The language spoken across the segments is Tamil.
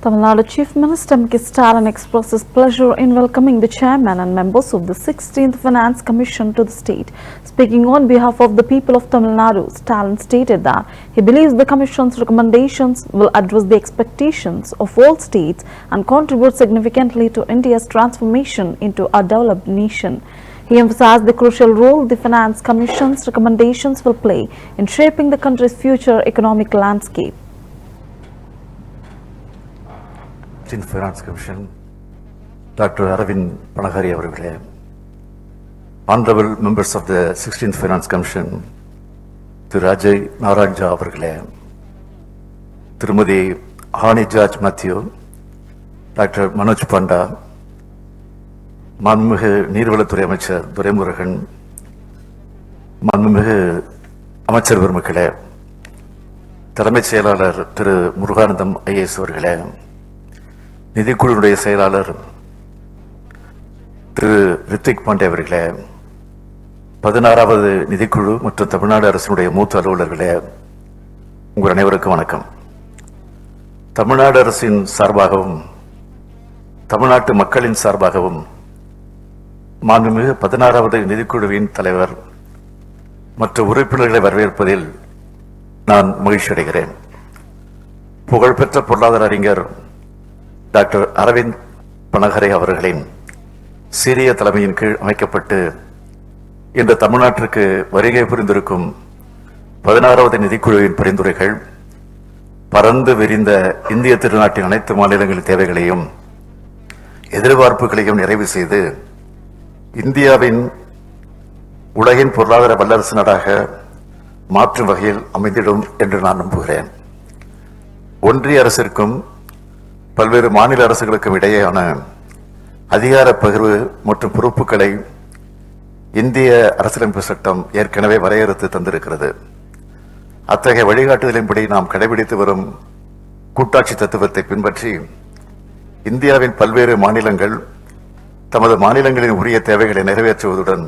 Tamil Nadu Chief Minister M. K. Stalin expresses pleasure in welcoming the chairman and members of the 16th Finance Commission to the state. Speaking on behalf of the people of Tamil Nadu, Stalin stated that he believes the Commission's recommendations will address the expectations of all states and contribute significantly to India's transformation into a developed nation. He emphasized the crucial role the Finance Commission's recommendations will play in shaping the country's future economic landscape. Finance Commission, Dr. Aravind Panagari avargalé, Honorable members of the 16th Finance Commission, Thiru Ajay Naranja avargalé, Tirumadi Hani George Matthew, Dr. Manoj Panda, மாண்புமிகு நீர்வளத்துறை அமைச்சர் துரைமுருகன், மாண்புமிகு அமைச்சர் பெருமக்களே, தலைமைச் செயலாளர் திரு முருகானந்தம் ஐஏஎஸ் அவர்களே, நிதிக்குழுவுடைய செயலாளர் திரு ரித்விக் பாண்டே அவர்களே, 16வது நிதிக்குழு மற்றும் தமிழ்நாடு அரசினுடைய மூத்த அலுவலர்களே, உங்கள் அனைவருக்கும் வணக்கம். தமிழ்நாடு அரசின் சார்பாகவும் தமிழ்நாட்டு மக்களின் சார்பாகவும் மாண்புமிகு 16வது நிதிக்குழுவின் தலைவர் மற்ற உறுப்பினர்களை வரவேற்பதில் நான் மகிழ்ச்சி அடைகிறேன். புகழ்பெற்ற பொருளாதார அறிஞர் டாக்டர் அரவிந்த் பனகரே அவர்களின் சீரிய தலைமையின் கீழ் அமைக்கப்பட்டு இன்று தமிழ்நாட்டிற்கு வருகை புரிந்திருக்கும் 16வது நிதிக்குழுவின் பரிந்துரைகள் பரந்து விரிந்த இந்திய திருநாட்டின் அனைத்து மாநிலங்களின் தேவைகளையும் எதிர்பார்ப்புகளையும் நிறைவு செய்து இந்தியாவின் உலகின் பொருளாதார வல்லரசு நாடாக மாற்றும் வகையில் அமைந்திடும் என்று நான் நம்புகிறேன். ஒன்றிய அரசிற்கும் பல்வேறு மாநில அரசுகளுக்கும் இடையேயான அதிகார பகிர்வு மற்றும் பொறுப்புகளை இந்திய அரசியலமைப்பு சட்டம் ஏற்கனவே வரையறுத்து தந்திருக்கிறது. அத்தகைய வழிகாட்டுதலின்படி நாம் கடைபிடித்து வரும் கூட்டாட்சி தத்துவத்தை பின்பற்றி இந்தியாவின் பல்வேறு மாநிலங்கள் தமது மாநிலங்களின் உரிய தேவைகளை நிறைவேற்றுவதுடன்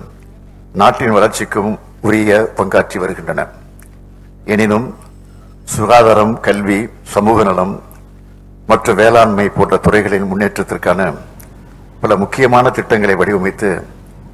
நாட்டின் வளர்ச்சிக்கும் உரிய பங்காற்றி வருகின்றன. எனினும் சுகாதாரம், கல்வி, சமூக நலம் மற்றும் வேளாண்மை போன்ற துறைகளின் முன்னேற்றத்திற்கான பல முக்கியமான திட்டங்களை வடிவமைத்து